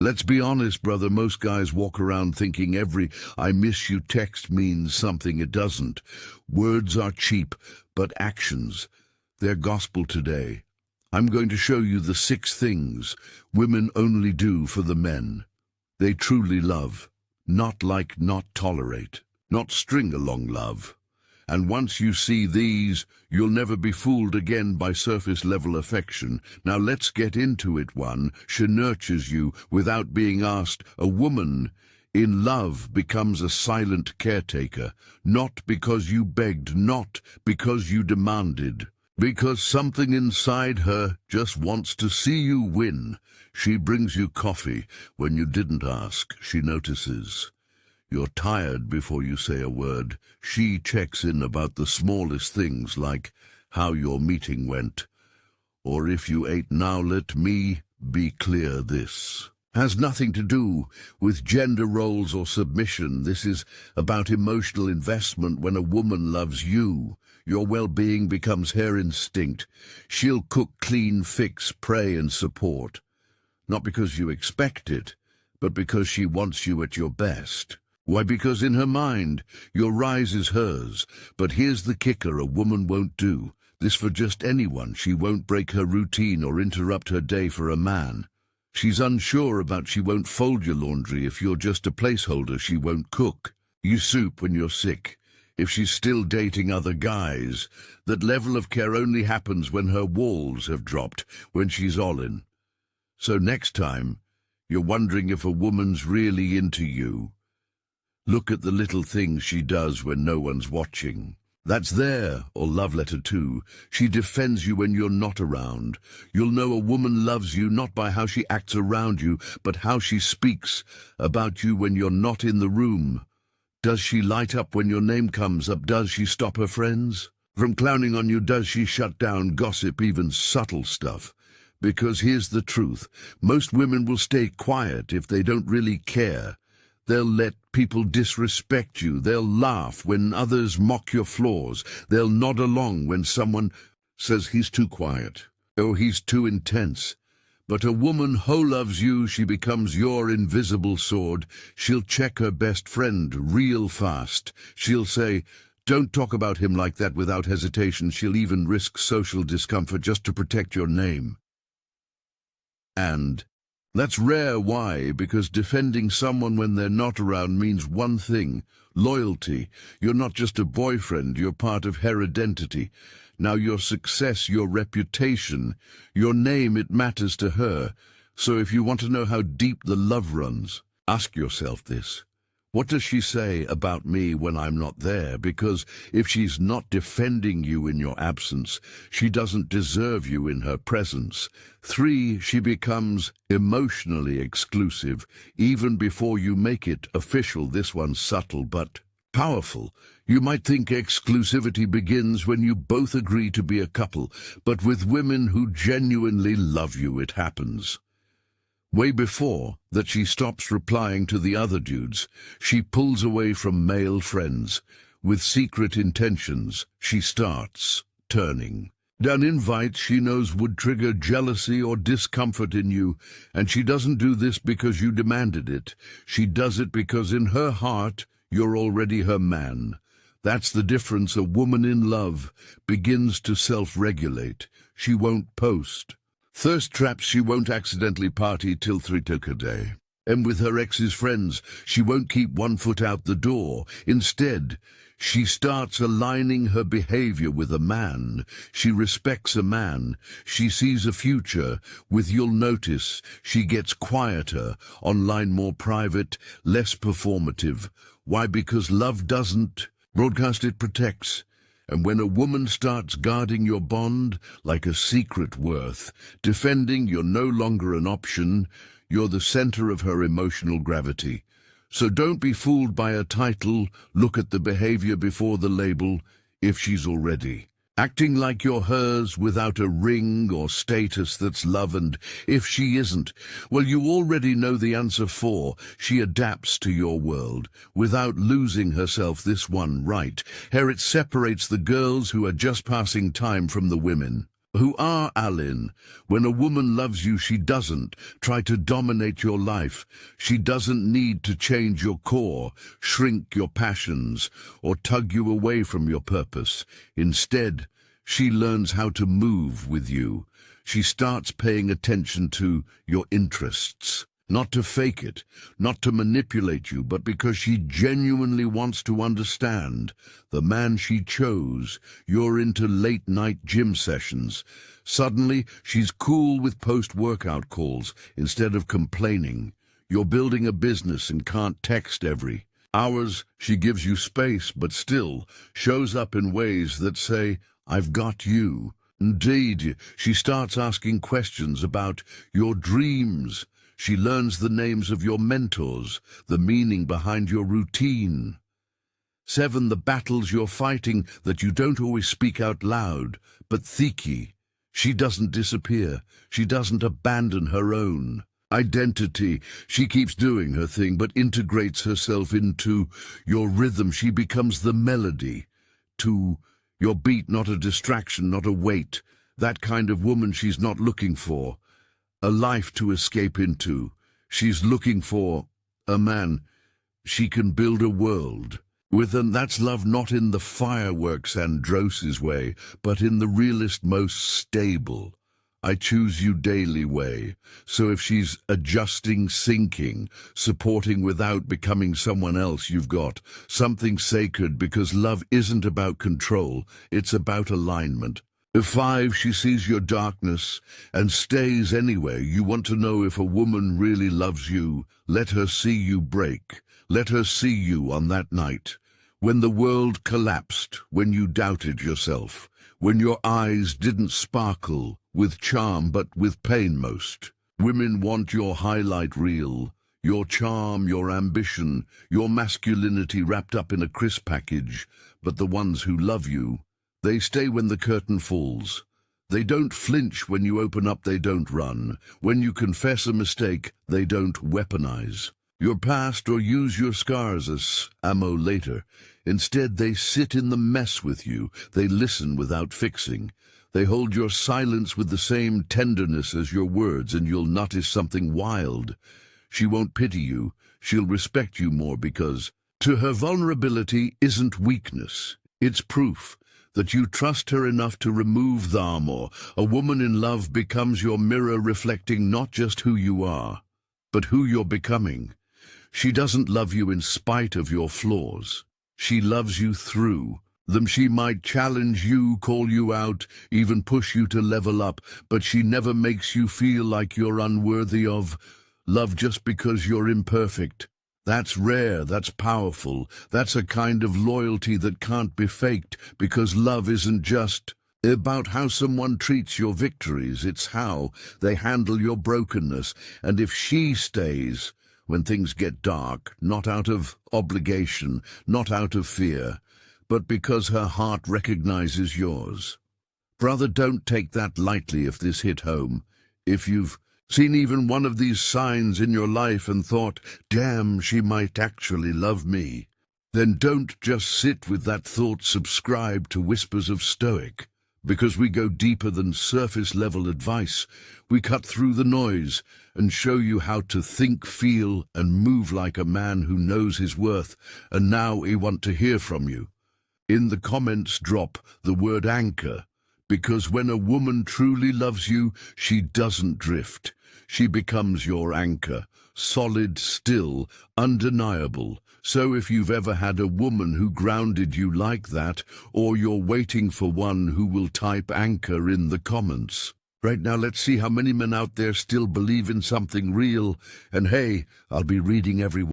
Let's be honest, brother, most guys walk around thinking every "I miss you" text means something it doesn't. Words are cheap, but actions, they're gospel today. I'm going to show you the 6 things women only do for the men they truly love. Not like, not tolerate, not string-along love. And once you see these, you'll never be fooled again by surface-level affection. Now let's get into it. 1. She nurtures you without being asked. A woman in love becomes a silent caretaker, not because you begged, not because you demanded, because something inside her just wants to see you win. She brings you coffee when you didn't ask. She notices you're tired before you say a word. She checks in about the smallest things, like how your meeting went, or if you ate. Now let me be clear, this has nothing to do with gender roles or submission. This is about emotional investment. When a woman loves you, your well-being becomes her instinct. She'll cook, clean, fix, pray, and support. Not because you expect it, but because she wants you at your best. Why? Because in her mind, your rise is hers. But here's the kicker: a woman won't do this for just anyone. She won't break her routine or interrupt her day for a man she's unsure about. She won't fold your laundry if you're just a placeholder. She won't cook you soup when you're sick if she's still dating other guys. That level of care only happens when her walls have dropped, when she's all in. So next time you're wondering if a woman's really into you, look at the little things she does when no one's watching. That's there, or love letter 2. She defends you when you're not around. You'll know a woman loves you not by how she acts around you, but how she speaks about you when you're not in the room. Does she light up when your name comes up? Does she stop her friends from clowning on you? Does she shut down gossip, even subtle stuff? Because here's the truth: most women will stay quiet if they don't really care. They'll let people disrespect you. They'll laugh when others mock your flaws. They'll nod along when someone says he's too quiet or he's too intense. But a woman who loves you, she becomes your invisible sword. She'll check her best friend real fast. She'll say, "Don't talk about him like that," without hesitation. She'll even risk social discomfort just to protect your name. And that's rare. Why? Because defending someone when they're not around means one thing: loyalty. You're not just a boyfriend, you're part of her identity. Now your success, your reputation, your name, it matters to her. So if you want to know how deep the love runs, ask yourself this: what does she say about me when I'm not there? Because if she's not defending you in your absence, she doesn't deserve you in her presence. 3, she becomes emotionally exclusive, even before you make it official. This one's subtle but powerful. You might think exclusivity begins when you both agree to be a couple, but with women who genuinely love you, it happens way before that. She stops replying to the other dudes. She pulls away from male friends with secret intentions. She starts turning down invites she knows would trigger jealousy or discomfort in you. And she doesn't do this because you demanded it. She does it because in her heart, you're already her man. That's the difference. A woman in love begins to self-regulate. She won't post thirst traps. She won't accidentally party till 3 o'clock a day. And with her ex's friends, she won't keep one foot out the door. Instead, she starts aligning her behavior with a man. She respects a man. She sees a future with. You'll notice she gets quieter online, more private, less performative. Why? Because love doesn't broadcast, it protects. And when a woman starts guarding your bond like a secret worth, defending, you're no longer an option. You're the center of her emotional gravity. So don't be fooled by a title. Look at the behavior before the label. If she's already acting like you're hers without a ring or status, that's love. And if she isn't, well, you already know the answer. 4, she adapts to your world without losing herself. This one right here, it separates the girls who are just passing time from the women Who are Alin? When a woman loves you, she doesn't try to dominate your life. She doesn't need to change your core, shrink your passions, or tug you away from your purpose. Instead, she learns how to move with you. She starts paying attention to your interests. Not to fake it, not to manipulate you, but because she genuinely wants to understand. The man she chose, you're into late-night gym sessions. Suddenly, she's cool with post-workout calls instead of complaining. You're building a business and can't text every hours. She gives you space, but still shows up in ways that say, "I've got you." Indeed, she starts asking questions about your dreams. She learns the names of your mentors, the meaning behind your routine. 7. The battles you're fighting that you don't always speak out loud, but Thiki. She doesn't disappear. She doesn't abandon her own identity. She keeps doing her thing, but integrates herself into your rhythm. She becomes the melody to your beat, not a distraction, not a weight. That kind of woman she's not looking for a life to escape into. She's looking for a man she can build a world with, and that's love, not in the fireworks Andros's way, but in the realest, most stable, I choose you daily way. So if she's adjusting, sinking, supporting without becoming someone else, you've got something sacred, because love isn't about control, it's about alignment. 5. She sees your darkness and stays anyway. You want to know if a woman really loves you. Let her see you break. Let her see you on that night when the world collapsed, when you doubted yourself, when your eyes didn't sparkle with charm but with pain. Most women want your highlight reel, your charm, your ambition, your masculinity wrapped up in a crisp package. But the ones who love you, they stay when the curtain falls. They don't flinch when you open up, they don't run. When you confess a mistake, they don't weaponize your past or use your scars as ammo later. Instead, they sit in the mess with you. They listen without fixing. They hold your silence with the same tenderness as your words, and you'll notice something wild. She won't pity you. She'll respect you more, because to her, vulnerability isn't weakness. It's proof that you trust her enough to remove the armor. A woman in love becomes your mirror, reflecting not just who you are, but who you're becoming. She doesn't love you in spite of your flaws. She loves you through them. She might challenge you, call you out, even push you to level up, but she never makes you feel like you're unworthy of love just because you're imperfect. That's rare, that's powerful, that's a kind of loyalty that can't be faked, because love isn't just about how someone treats your victories, it's how they handle your brokenness. And if she stays when things get dark, not out of obligation, not out of fear, but because her heart recognizes yours. Brother, don't take that lightly if this hit home. If you've seen even one of these signs in your life and thought, damn, she might actually love me, then don't just sit with that thought. Subscribe to Whispers of Stoic, because we go deeper than surface-level advice. We cut through the noise and show you how to think, feel, and move like a man who knows his worth. And now we want to hear from you. In the comments, drop the word anchor, because when a woman truly loves you, she doesn't drift. She becomes your anchor, solid, still, undeniable. So if you've ever had a woman who grounded you like that, or you're waiting for one who will, type anchor in the comments. Right now, let's see how many men out there still believe in something real. And hey, I'll be reading every